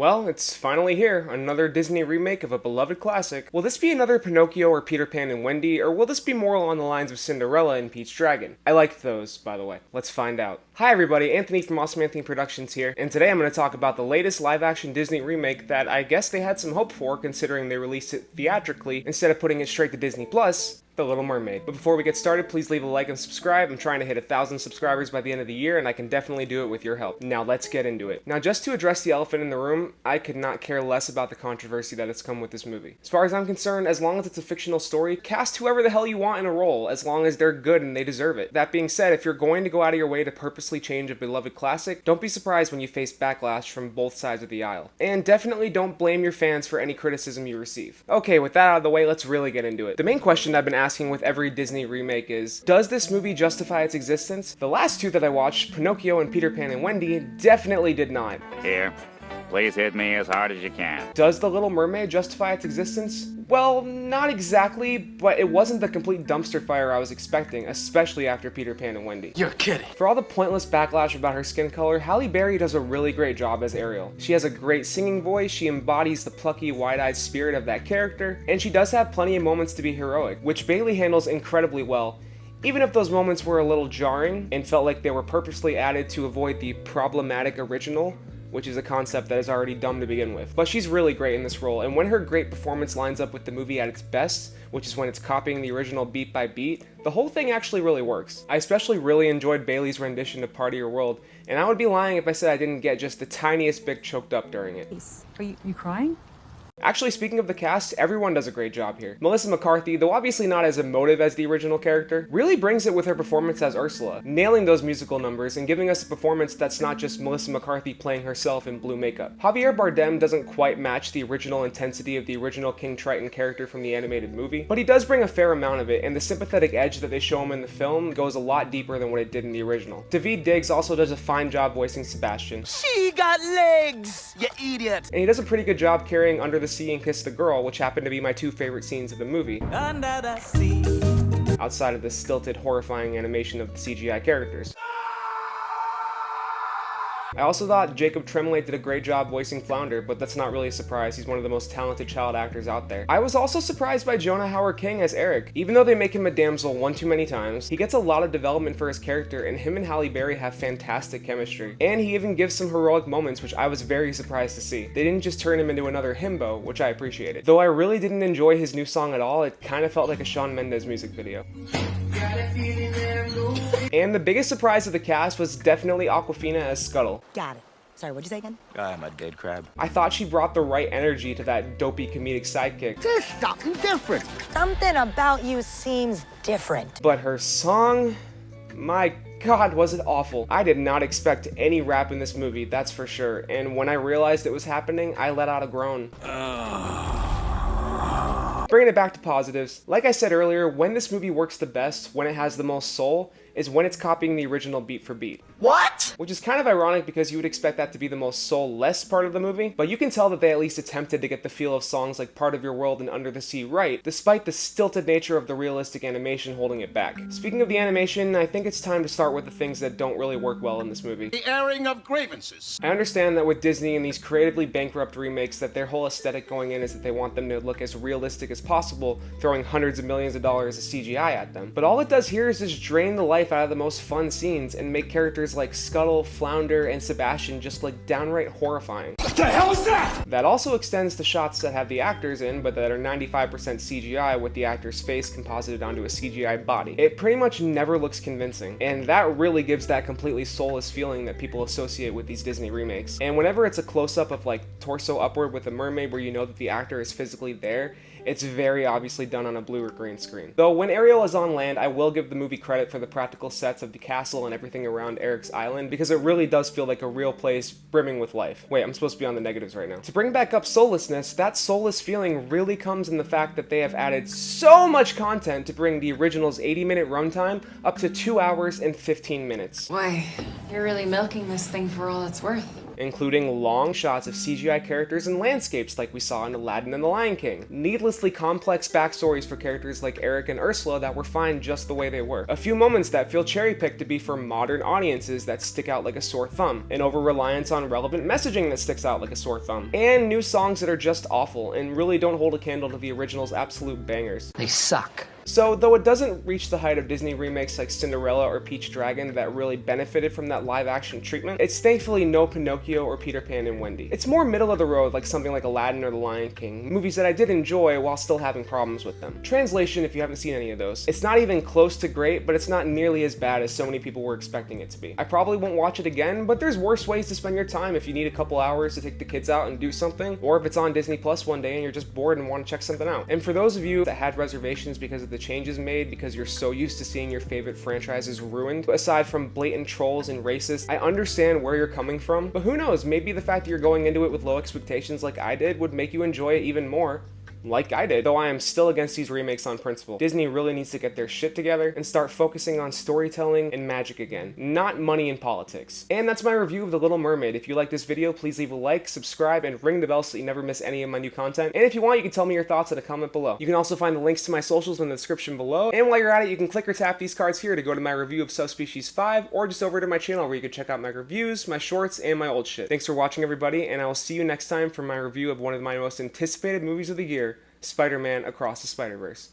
Well, it's finally here, another Disney remake of a beloved classic. Will this be another Pinocchio or Peter Pan and Wendy, or will this be more along the lines of Cinderella and Pete's Dragon? I liked those, by the way. Let's find out. Hi everybody, Anthony from Awesome Anthony Productions here, and today I'm going to talk about the latest live-action Disney remake that I guess they had some hope for considering they released it theatrically instead of putting it straight to Disney+. The Little Mermaid. But before we get started, please leave a like and subscribe. I'm trying to hit 1,000 subscribers by the end of the year, and I can definitely do it with your help. Now let's get into it. Now just to address the elephant in the room, I could not care less about the controversy that has come with this movie. As far as I'm concerned, as long as it's a fictional story, cast whoever the hell you want in a role, as long as they're good and they deserve it. That being said, if you're going to go out of your way to purposely change a beloved classic, don't be surprised when you face backlash from both sides of the aisle. And definitely don't blame your fans for any criticism you receive. Okay, with that out of the way, let's really get into it. The main question I've been asking with every Disney remake is, does this movie justify its existence? The last two that I watched, Pinocchio and Peter Pan and Wendy, definitely did not. Here, please hit me as hard as you can. Does The Little Mermaid justify its existence? Well, not exactly, but it wasn't the complete dumpster fire I was expecting, especially after Peter Pan and Wendy. You're kidding. For all the pointless backlash about her skin color, Halle Berry does a really great job as Ariel. She has a great singing voice, she embodies the plucky, wide-eyed spirit of that character, and she does have plenty of moments to be heroic, which Bailey handles incredibly well. Even if those moments were a little jarring and felt like they were purposely added to avoid the problematic original, which is a concept that is already dumb to begin with. But she's really great in this role, and when her great performance lines up with the movie at its best, which is when it's copying the original beat by beat, the whole thing actually really works. I especially really enjoyed Bailey's rendition of Part of Your World, and I would be lying if I said I didn't get just the tiniest bit choked up during it. Are you crying? Actually, speaking of the cast, everyone does a great job here. Melissa McCarthy, though obviously not as emotive as the original character, really brings it with her performance as Ursula, nailing those musical numbers and giving us a performance that's not just Melissa McCarthy playing herself in blue makeup. Javier Bardem doesn't quite match the original intensity of the original King Triton character from the animated movie, but he does bring a fair amount of it, and the sympathetic edge that they show him in the film goes a lot deeper than what it did in the original. Daveed Diggs also does a fine job voicing Sebastian. She got legs, you idiot. And he does a pretty good job carrying Under the Sea and Kiss the Girl, which happen to be my two favorite scenes of the movie, Under the sea. outside of the stilted, horrifying animation of the CGI characters. I also thought Jacob Tremblay did a great job voicing Flounder, but that's not really a surprise, he's one of the most talented child actors out there. I was also surprised by Jonah Hauer-King as Eric. Even though they make him a damsel one too many times, he gets a lot of development for his character, and him and Halle Berry have fantastic chemistry. And he even gives some heroic moments, which I was very surprised to see. They didn't just turn him into another himbo, which I appreciated. Though I really didn't enjoy his new song at all, it kind of felt like a Shawn Mendes music video. And the biggest surprise of the cast was definitely Awkwafina as Scuttle. Got it. Sorry, what'd you say again? I'm a dead crab. I thought she brought the right energy to that dopey comedic sidekick. There's something different. Something about you seems different. But her song, my god, was it awful. I did not expect any rap in this movie, that's for sure. And when I realized it was happening, I let out a groan. Bringing it back to positives, like I said earlier, when this movie works the best, when it has the most soul, is when it's copying the original beat for beat. What? Which is kind of ironic because you would expect that to be the most soulless part of the movie, but you can tell that they at least attempted to get the feel of songs like Part of Your World and Under the Sea right, despite the stilted nature of the realistic animation holding it back. Speaking of the animation, I think it's time to start with the things that don't really work well in this movie. The airing of grievances. I understand that with Disney and these creatively bankrupt remakes that their whole aesthetic going in is that they want them to look as realistic as possible, throwing hundreds of millions of dollars of CGI at them. But all it does here is just drain the life out of the most fun scenes and make characters like Scuttle, Flounder, and Sebastian just like downright horrifying. What the hell is that? That also extends to shots that have the actors in, but that are 95% CGI with the actor's face composited onto a CGI body. It pretty much never looks convincing, and that really gives that completely soulless feeling that people associate with these Disney remakes. And whenever it's a close-up of like torso upward with a mermaid where you know that the actor is physically there, it's very obviously done on a blue or green screen. Though when Ariel is on land, I will give the movie credit for the practical sets of the castle and everything around Eric's Island, because it really does feel like a real place brimming with life. Wait, I'm supposed to be on the negatives right now. To bring back up soullessness, that soulless feeling really comes in the fact that they have added so much content to bring the original's 80-minute runtime up to 2 hours and 15 minutes. Boy, you're really milking this thing for all it's worth. including long shots of CGI characters and landscapes like we saw in Aladdin and the Lion King, needlessly complex backstories for characters like Eric and Ursula that were fine just the way they were, a few moments that feel cherry-picked to be for modern audiences that stick out like a sore thumb, an over-reliance on relevant messaging that sticks out like a sore thumb, and new songs that are just awful and really don't hold a candle to the original's absolute bangers. They suck. So, though it doesn't reach the height of Disney remakes like Cinderella or Peach Dragon that really benefited from that live-action treatment, it's thankfully no Pinocchio or Peter Pan and Wendy. It's more middle of the road like something like Aladdin or The Lion King, movies that I did enjoy while still having problems with them. Translation, if you haven't seen any of those, it's not even close to great, but it's not nearly as bad as so many people were expecting it to be. I probably won't watch it again, but there's worse ways to spend your time if you need a couple hours to take the kids out and do something, or if it's on Disney Plus one day and you're just bored and want to check something out. And for those of you that had reservations because of the changes made, because you're so used to seeing your favorite franchises ruined, aside from blatant trolls and racists, I understand where you're coming from, but who knows, maybe the fact that you're going into it with low expectations like I did would make you enjoy it even more. Like I did, though I am still against these remakes on principle. Disney really needs to get their shit together and start focusing on storytelling and magic again, not money and politics. And that's my review of The Little Mermaid. If you like this video, please leave a like, subscribe, and ring the bell so you never miss any of my new content. And if you want, you can tell me your thoughts in a comment below. You can also find the links to my socials in the description below, and while you're at it, you can click or tap these cards here to go to my review of Subspecies 5, or just over to my channel where you can check out my reviews, my shorts, and my old shit. Thanks for watching, everybody, and I will see you next time for my review of one of my most anticipated movies of the year, Spider-Man Across the Spider-Verse.